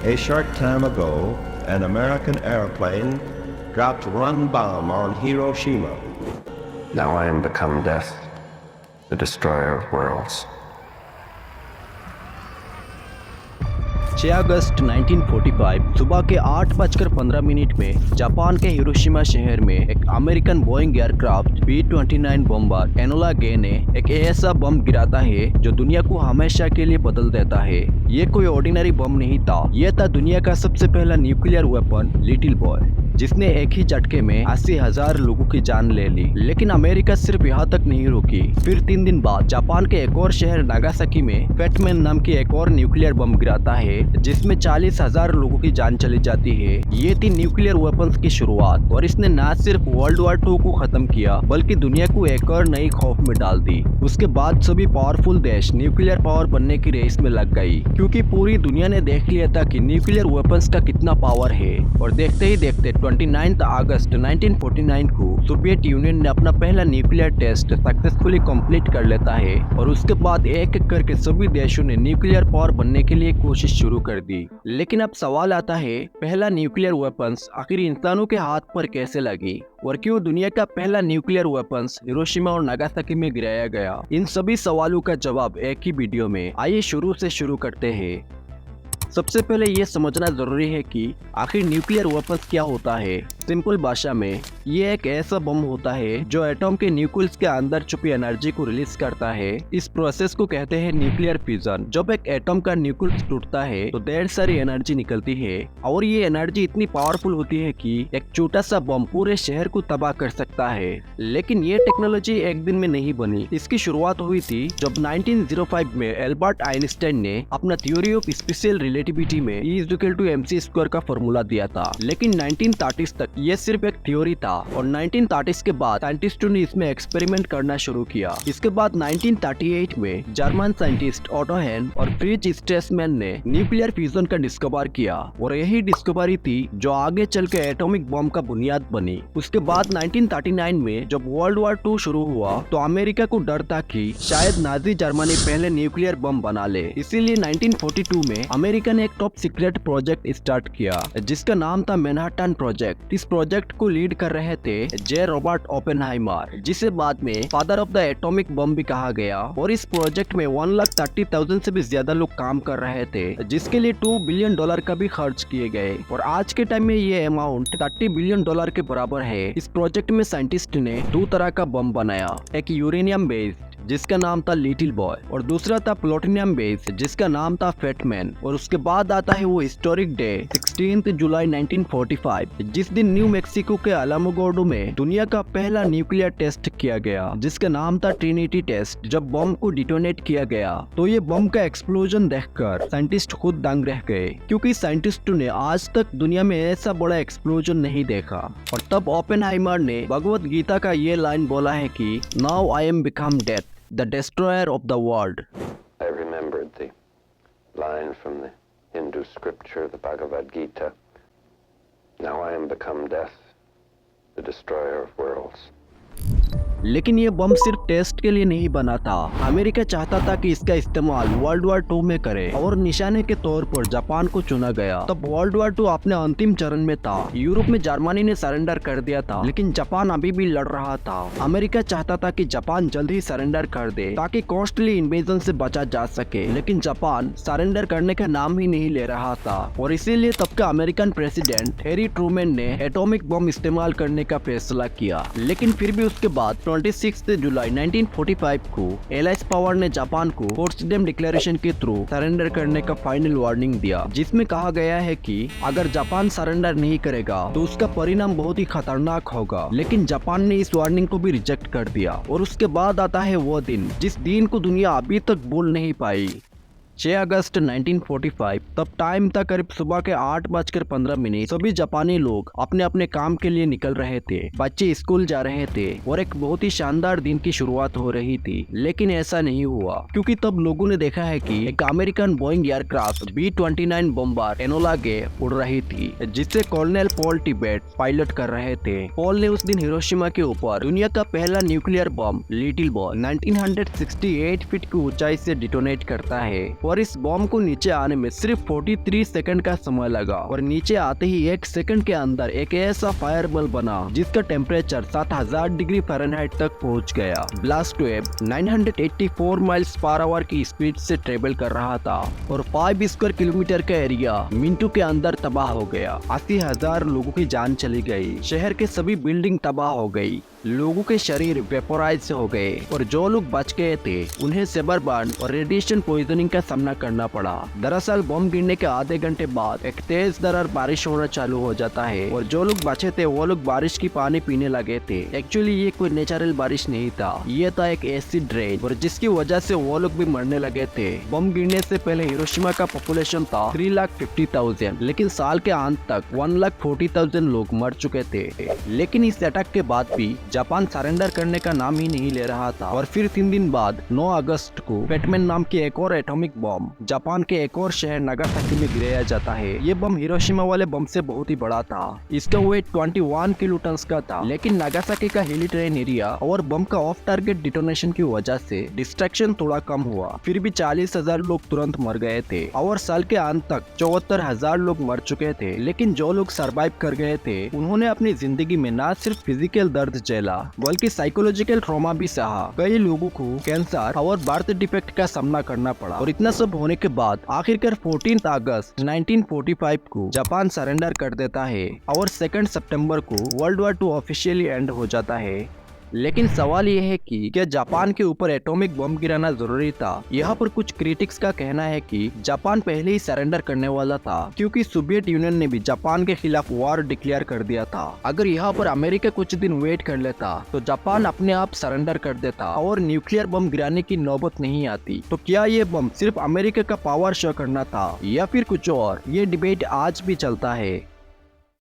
A short time ago, an American airplane dropped one bomb on Hiroshima. Now I am become death, the destroyer of worlds. 6 अगस्त 1945 सुबह के 8:15 में Japan के Hiroshima शहर में एक American Boeing aircraft B-29 bomber Enola Gay ने एक ऐसा बम गिराता है जो दुनिया को हमेशा के लिए बदल देता है। ये कोई ऑर्डिनरी बम नहीं था, यह था दुनिया का सबसे पहला न्यूक्लियर वेपन लिटिल बॉय, जिसने एक ही झटके में 80,000 लोगों की जान ले ली। लेकिन अमेरिका सिर्फ यहाँ तक नहीं रुकी। फिर 3 दिन बाद जापान के एक और शहर नागासाकी में फेटमैन नाम की एक और न्यूक्लियर बम गिराता है, जिसमें 40,000 लोगों की जान चली जाती है। ये थी न्यूक्लियर वेपन्स की शुरुआत, और इसने न सिर्फ वर्ल्ड वॉर 2 को खत्म किया बल्कि दुनिया को एक और नई खौफ में डाल दी। उसके बाद सभी पावरफुल देश न्यूक्लियर पावर बनने की रेस में लग गई, क्योंकि पूरी दुनिया ने देख लिया था कि न्यूक्लियर वेपन्स का कितना पावर है। और देखते ही देखते 29 अगस्त 1949 को सोवियत यूनियन ने अपना पहला न्यूक्लियर टेस्ट सक्सेसफुली कंप्लीट कर लेता है, और उसके बाद एक एक करके सभी देशों ने न्यूक्लियर पावर बनने के लिए कोशिश शुरू कर दी। लेकिन अब सवाल आता है, पहला न्यूक्लियर वेपन्स आखिर इंसानों के हाथ पर कैसे लगी, और क्यों दुनिया का पहला न्यूक्लियर वेपन्स हिरोशिमा और नागासाकी में गिराया गया? इन सभी सवालों का जवाब एक ही वीडियो में। आइए शुरू से शुरू करते हैं। सबसे पहले ये समझना जरूरी है कि आखिर न्यूक्लियर वेपन्स क्या होता है। सिंपल भाषा में ये एक ऐसा बम होता है जो एटॉम के न्यूक्लियस के अंदर छुपी एनर्जी को रिलीज करता है। इस प्रोसेस को कहते हैं न्यूक्लियर फिजन। जब एक एटॉम का न्यूक्लियस टूटता है तो ढेर सारी एनर्जी निकलती है, और ये एनर्जी इतनी पावरफुल होती है कि एक छोटा सा बम पूरे शहर को तबाह कर सकता है। लेकिन ये टेक्नोलॉजी एक दिन में नहीं बनी। इसकी शुरुआत हुई थी जब 1905 में एल्बर्ट आइंस्टाइन ने अपना थ्योरी ऑफ स्पेशल रिलेटिविटी में E=mc² का फॉर्मूला दिया था। लेकिन 1930s तक ये सिर्फ एक थ्योरी था, और 1930s के बाद साइंटिस्टों ने इसमें एक्सपेरिमेंट करना शुरू किया। इसके बाद 1938 में जर्मन साइंटिस्ट ऑटो हेन और फ्रिज स्ट्रेसमैन ने न्यूक्लियर फ्यूजन का डिस्कवर किया, और यही डिस्कवरी थी जो आगे चल के एटॉमिक बम का बुनियाद बनी। उसके बाद 1939 में जब वर्ल्ड वॉर 2 शुरू हुआ तो अमेरिका को डर था कि शायद नाजी जर्मनी पहले न्यूक्लियर बम बना ले। इसीलिए 1942 में अमेरिका ने एक टॉप सीक्रेट प्रोजेक्ट स्टार्ट किया, जिसका नाम था मैनहट्टन प्रोजेक्ट। इस प्रोजेक्ट को लीड कर रहे थे जे रॉबर्ट ओपेनहाइमर, जिसे बाद में father of the atomic bomb भी कहा गया। और इस प्रोजेक्ट में 1,30,000 से भी ज्यादा लोग काम कर रहे थे, जिसके लिए $2 बिलियन का भी खर्च किए गए। और आज के टाइम में ये अमाउंट $30 बिलियन के बराबर है। इस प्रोजेक्ट में साइंटिस्ट ने 2 तरह का बम बनाया, एक यूरेनियम बेस्ड जिसका नाम था लिटिल बॉय, और दूसरा था प्लूटोनियम बेस्ड जिसका नाम था फेटमैन। और उसके बाद आता है वो हिस्टोरिक डे 16 जुलाई 1945, जिस दिन न्यू मैक्सिको के अलामोगोर्डो में दुनिया का पहला न्यूक्लियर टेस्ट किया गया, जिसका नाम था ट्रिनिटी टेस्ट। जब बम को डिटोनेट किया गया तो ये बम का एक्सप्लोजन देखकर साइंटिस्ट खुद दंग रह गए, क्योंकि साइंटिस्टों ने आज तक दुनिया में ऐसा बड़ा एक्सप्लोजन नहीं देखा। और तब ओपेनहाइमर ने भगवत गीता का ये लाइन बोला है कि now I am become death, the destroyer of the world. I remembered the line from the Hindu scripture, the Bhagavad Gita. Now I am become death, the destroyer of worlds. लेकिन ये बम सिर्फ test के लिए नहीं बना था। America चाहता था कि इसका इस्तेमाल वर्ल्ड वॉर 2 में करे, और निशाने के तौर पर जापान को चुना गया। तब वर्ल्ड वॉर 2 अपने अंतिम चरण में था। यूरोप में जर्मनी ने सरेंडर कर दिया था, लेकिन जापान अभी भी लड़ रहा था। अमेरिका चाहता था कि जापान जल्द ही सरेंडर कर दे ताकि कॉस्टली इन्वेजन से बचा जा सके, लेकिन जापान सरेंडर करने का नाम ही नहीं ले रहा था। और इसीलिए तब का अमेरिकन प्रेसिडेंट हैरी ट्रूमैन ने एटॉमिक बम इस्तेमाल करने का फैसला किया। लेकिन फिर भी उसके बाद 26 जुलाई 1945 को एलाइज पावर ने जापान को पोट्सडम डिक्लेरेशन के थ्रू सरेंडर करने का फाइनल वार्निंग दिया, जिसमें कहा गया है कि अगर जापान सरेंडर नहीं करेगा तो उसका परिणाम बहुत ही खतरनाक होगा। लेकिन जापान ने इस वार्निंग को भी रिजेक्ट कर दिया। और उसके बाद आता है वो दिन जिस दिन को दुनिया अभी तक भूल नहीं पाई। 6 अगस्त 1945। तब टाइम था करीब सुबह के 8:15। सभी जापानी लोग अपने अपने काम के लिए निकल रहे थे, बच्चे स्कूल जा रहे थे, और एक बहुत ही शानदार दिन की शुरुआत हो रही थी। लेकिन ऐसा नहीं हुआ, क्योंकि तब लोगों ने देखा है कि एक American Boeing aircraft B-29 bomber Enola Gay उड़ रही थी, जिसे कर्नल पॉल टिबेट पायलट कर रहे थे। पॉल ने उस दिन हिरोशिमा के ऊपर दुनिया का पहला nuclear bomb little boy 1968 feet की ऊंचाई से डिटोनेट करता है। और इस बॉम्ब को नीचे आने में सिर्फ 43 सेकंड का समय लगा और नीचे आते ही 1 सेकंड के अंदर एक ऐसा फायरबल बना जिसका टेम्परेचर 7000 डिग्री फ़ारेनहाइट तक पहुंच गया। Blast wave 984 miles per hour की स्पीड से ट्रेवल कर रहा था और 5 स्क्वायर किलोमीटर का एरिया मिनटों के अंदर तबाह हो गया। 80,000 लोगों की जान चली गई, शहर के सभी बिल्डिंग तबाह हो गई, लोगों के शरीर वेपोराइज हो गए और जो लोग बच गए थे उन्हें सेबर बर्न और रेडिएशन पॉइजनिंग का सामना करना पड़ा। दरअसल बम गिरने के आधे घंटे बाद एक तेज दरार बारिश होना चालू हो जाता है और जो लोग बचे थे वो लोग बारिश की पानी पीने लगे थे। एक्चुअली ये कोई नेचुरल बारिश नहीं था, ये था एक एसिड रेन और जिसकी वजह से वो लोग भी मरने लगे थे। बम गिरने से पहले हिरोशिमा का पॉपुलेशन था 3,50,000, लेकिन साल के अंत तक 1,40,000 लोग मर चुके थे। लेकिन इस अटैक के बाद भी जापान सरेंडर करने का नाम ही नहीं ले रहा था और फिर 3 दिन बाद 9 अगस्त को फेटमैन नाम की एक और एटॉमिक बम जापान के एक और शहर नागासाकी में गिराया जाता है। ये बम हिरोशिमा वाले बम से बहुत ही बड़ा था, इसका वेट 21 किलोटन का था। लेकिन नागासाकी का हिली टेरेन एरिया और बम का ऑफ टारगेट डिटोनेशन की वजह से डिस्ट्रैक्शन थोड़ा कम हुआ। फिर भी 40,000 लोग तुरंत मर गए थे और साल के अंत तक 74,000 लोग मर चुके थे। लेकिन जो लोग सर्वाइव कर गए थे उन्होंने अपनी जिंदगी में न सिर्फ फिजिकल दर्द झेला बल्कि साइकोलॉजिकल ट्रॉमा भी सहा। कई लोगों को कैंसर और बर्थ डिफेक्ट का सामना करना पड़ा और इतना सब होने के बाद आखिरकार 14 अगस्त 1945 को जापान सरेंडर कर देता है और 2 सितंबर को वर्ल्ड वॉर 2 ऑफिशियली एंड हो जाता है। लेकिन सवाल यह है कि क्या जापान के ऊपर एटॉमिक बम गिराना जरूरी था? यहाँ पर कुछ क्रिटिक्स का कहना है कि जापान पहले ही सरेंडर करने वाला था क्योंकि सोवियत यूनियन ने भी जापान के खिलाफ वॉर डिक्लेयर कर दिया था। अगर यहाँ पर अमेरिका कुछ दिन वेट कर लेता तो जापान अपने आप सरेंडर कर देता और न्यूक्लियर बम गिराने की नौबत नहीं आती। तो क्या ये बम सिर्फ अमेरिका का पावर शो करना था या फिर कुछ और? ये डिबेट आज भी चलता है।